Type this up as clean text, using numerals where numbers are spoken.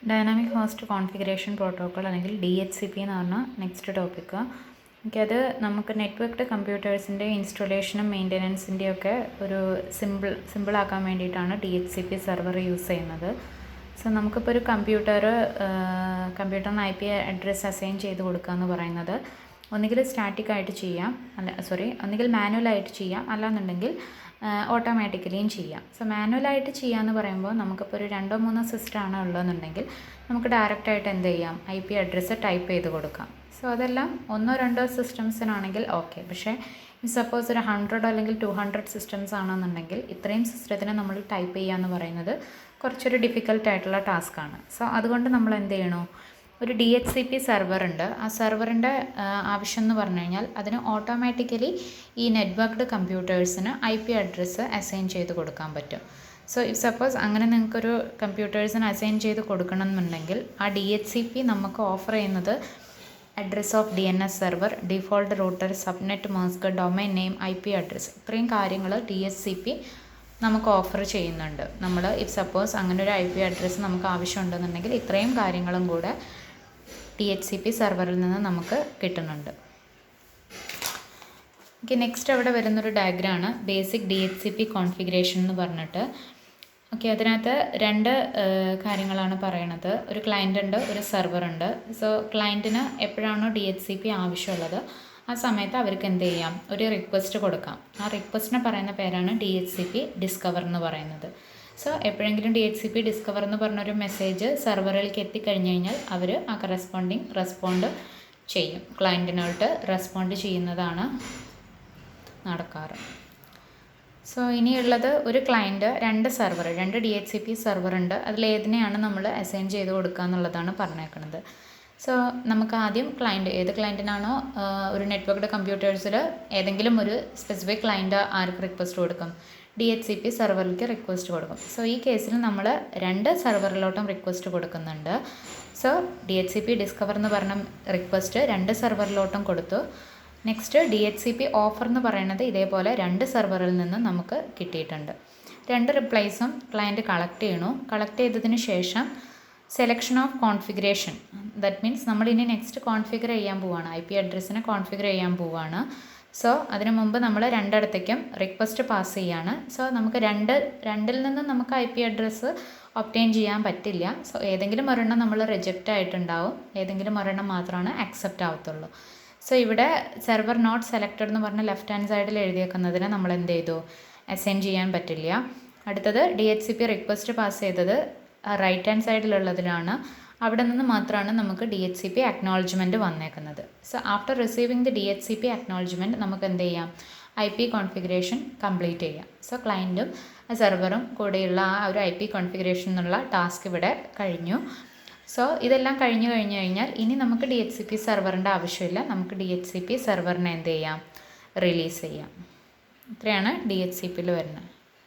Dynamic host configuration protocol അല്ലെങ്കിൽ DHCP എന്ന് പറഞ്ഞ നെക്സ്റ്റ് ടോപ്പിക്ക്. അത് നമുക്ക് നെറ്റ്വർക്ക്ഡ് കമ്പ്യൂട്ടേഴ്സിൻ്റെ ഇൻസ്റ്റലേഷനും മെയിൻ്റനൻസിൻ്റെയും ഒക്കെ ഒരു സിമ്പിളാക്കാൻ വേണ്ടിയിട്ടാണ് DHCP സെർവർ യൂസ് ചെയ്യുന്നത്. സോ നമുക്കിപ്പോൾ ഒരു കമ്പ്യൂട്ടറിന് IP അഡ്രസ്സ് അസൈൻ ചെയ്ത് കൊടുക്കുക എന്ന് പറയുന്നത് ഒന്നുകിൽ സ്റ്റാറ്റിക്കായിട്ട് ചെയ്യാം, ഒന്നുകിൽ മാനുവലായിട്ട് ചെയ്യാം, അല്ലാന്നുണ്ടെങ്കിൽ ഓട്ടോമാറ്റിക്കലിയും ചെയ്യാം. സോ മാനുവലായിട്ട് ചെയ്യാമെന്ന് പറയുമ്പോൾ നമുക്കിപ്പോൾ ഒരു 2-3 സിസ്റ്റമാണ് ഉള്ളതെന്നുണ്ടെങ്കിൽ നമുക്ക് ഡയറക്റ്റായിട്ട് എന്ത് ചെയ്യാം, IP അഡ്രസ്സ് ടൈപ്പ് ചെയ്ത് കൊടുക്കാം. സോ അതെല്ലാം 1-2 സിസ്റ്റംസിനാണെങ്കിൽ ഓക്കെ. പക്ഷേ സപ്പോസ് ഒരു 100 അല്ലെങ്കിൽ 200 സിസ്റ്റംസ് ആണെന്നുണ്ടെങ്കിൽ ഇത്രയും സിസ്റ്റത്തിന് നമ്മൾ ടൈപ്പ് ചെയ്യുക എന്ന് പറയുന്നത് കുറച്ചൊരു ഡിഫിക്കൽട്ടായിട്ടുള്ള ടാസ്ക്കാണ്. സോ അതുകൊണ്ട് നമ്മൾ എന്ത് ചെയ്യണോ, ഒരു DHCP സെർവർ ഉണ്ട്. ആ സെർവറിൻ്റെ ആവശ്യം എന്ന് പറഞ്ഞു കഴിഞ്ഞാൽ അതിന് ഓട്ടോമാറ്റിക്കലി ഈ നെറ്റ്വർക്ക്ഡ് കമ്പ്യൂട്ടേഴ്സിന് IP അഡ്രസ്സ് അസൈൻ ചെയ്ത് കൊടുക്കാൻ പറ്റും. സോ സപ്പോസ് അങ്ങനെ നിങ്ങൾക്കൊരു കമ്പ്യൂട്ടേഴ്സിന് അസൈൻ ചെയ്ത് കൊടുക്കണം എന്നുണ്ടെങ്കിൽ ആ DHCP നമുക്ക് ഓഫർ ചെയ്യുന്നത് address of DNS server, default router, subnet mask, domain name, IP address, ഇത്രയും കാര്യങ്ങൾ DHCP നമുക്ക് ഓഫർ ചെയ്യുന്നുണ്ട്. നമ്മൾ സപ്പോസ് അങ്ങനെ ഒരു IP അഡ്രസ്സ് നമുക്ക് ആവശ്യമുണ്ടെന്നുണ്ടെങ്കിൽ ഇത്രയും കാര്യങ്ങളും കൂടെ DHCP സെർവറിൽ നിന്ന് നമുക്ക് കിട്ടുന്നുണ്ട്. ഓക്കെ, നെക്സ്റ്റ് അവിടെ വരുന്നൊരു ഡയഗ്രാമാണ് ബേസിക് DHCP കോൺഫിഗറേഷൻ എന്ന് പറഞ്ഞിട്ട്. ഓക്കെ, അതിനകത്ത് 2 കാര്യങ്ങളാണ് പറയണത്. ഒരു ക്ലയൻ്റ് ഉണ്ട്, ഒരു സെർവർ ഉണ്ട്. സോ ക്ലയൻറ്റിന് എപ്പോഴാണോ DHCP ആവശ്യമുള്ളത് ആ സമയത്ത് അവർക്ക് എന്ത് ചെയ്യാം, ഒരു റിക്വസ്റ്റ് കൊടുക്കാം. ആ റിക്വസ്റ്റിനെ പറയുന്ന പേരാണ് DHCP ഡിസ്കവർ എന്ന് പറയുന്നത്. സോ എപ്പോഴെങ്കിലും DHCP ഡിസ്കവർ എന്ന് പറഞ്ഞൊരു മെസ്സേജ് സെർവറിലേക്ക് എത്തിക്കഴിഞ്ഞ് കഴിഞ്ഞാൽ അവർ ആ റെസ്പോണ്ട് ചെയ്യും, ക്ലയൻറ്റിനോട്ട് റെസ്പോണ്ട് ചെയ്യുന്നതാണ് നടക്കാറ്. സോ ഇനിയുള്ളത് ഒരു ക്ലയൻറ്റ്, 2 സെർവർ, 2 DHCP സെർവർ ഉണ്ട്. അതിലേതിനെയാണ് നമ്മൾ അസൈൻ ചെയ്ത് കൊടുക്കുക എന്നുള്ളതാണ് പറഞ്ഞേക്കുന്നത്. സോ നമുക്ക് ആദ്യം ഏത് ക്ലയൻറ്റിനാണോ ഒരു നെറ്റ്വർക്ക്ഡ് കമ്പ്യൂട്ടേഴ്സിൽ ഏതെങ്കിലും ഒരു സ്പെസിഫിക് ക്ലയൻറ്റ് ആർക്ക് റിക്വസ്റ്റ് കൊടുക്കും, DHCP സെർവറിലേക്ക് റിക്വസ്റ്റ് കൊടുക്കും. സോ ഈ കേസിൽ നമ്മൾ 2 സെർവറിലോട്ടും റിക്വസ്റ്റ് കൊടുക്കുന്നുണ്ട്. സോ DHCP ഡിസ്കവർ എന്ന് പറഞ്ഞ റിക്വസ്റ്റ് 2 സെർവറിലോട്ടും കൊടുത്തു. നെക്സ്റ്റ് DHCP ഓഫർ എന്ന് പറയുന്നത് ഇതേപോലെ 2 സെർവറിൽ നിന്ന് നമുക്ക് കിട്ടിയിട്ടുണ്ട്. 2 റിപ്ലൈസും ക്ലയൻറ്റ് കളക്ട് ചെയ്തതിന് ശേഷം selection of configuration, that means നമ്മളിനി നെക്സ്റ്റ് കോൺഫിഗർ ചെയ്യാൻ പോവുകയാണ്, IP അഡ്രസ്സിനെ കോൺഫിഗർ ചെയ്യാൻ പോവുകയാണ്. സോ അതിനു മുമ്പ് നമ്മൾ 2ഇടത്തേക്കും റിക്വസ്റ്റ് പാസ് ചെയ്യാണ്. സോ നമുക്ക് രണ്ടിൽ നിന്നും നമുക്ക് IP അഡ്രസ്സ് ഒബ്റ്റെയിൻ ചെയ്യാൻ പറ്റില്ല. സോ ഏതെങ്കിലും ഒരെണ്ണം നമ്മൾ റിജക്റ്റ് ആയിട്ടുണ്ടാവും, ഏതെങ്കിലും ഒരെണ്ണം മാത്രമാണ് അക്സെപ്റ്റ് ആവത്തുള്ളൂ. സോ ഇവിടെ സെർവർ നോട്ട് സെലക്റ്റഡ് എന്ന് പറഞ്ഞ ലെഫ്റ്റ് ഹാൻഡ് സൈഡിൽ എഴുതിയേക്കുന്നതിന് നമ്മൾ എന്ത് ചെയ്തു, അസൈൻ ചെയ്യാൻ പറ്റില്ല. അടുത്തത് DHCP റിക്വസ്റ്റ് പാസ് ചെയ്തത് റൈറ്റ് ഹാൻഡ് സൈഡിലുള്ളതിലാണ്, അവിടെ നിന്ന് മാത്രമാണ് നമുക്ക് DHCP അക്നോളജ്മെൻറ്റ് വന്നേക്കുന്നത്. So after receiving the DHCP acknowledgement നമുക്ക് എന്ത് ചെയ്യാം, IP കോൺഫിഗറേഷൻ കംപ്ലീറ്റ് ചെയ്യാം. സോ ക്ലയൻറ്റും സെർവറും കൂടെയുള്ള ആ ഒരു IP കോൺഫിഗറേഷൻ എന്നുള്ള ടാസ്ക് ഇവിടെ കഴിഞ്ഞു. സോ ഇതെല്ലാം കഴിഞ്ഞു കഴിഞ്ഞാൽ ഇനി നമുക്ക് DHCP സെർവറിൻ്റെ ആവശ്യമില്ല, നമുക്ക് DHCP സെർവറിനെ എന്ത് ചെയ്യാം, റിലീസ് ചെയ്യാം. ഇത്രയാണ് DHCPയിൽ വരുന്നത്.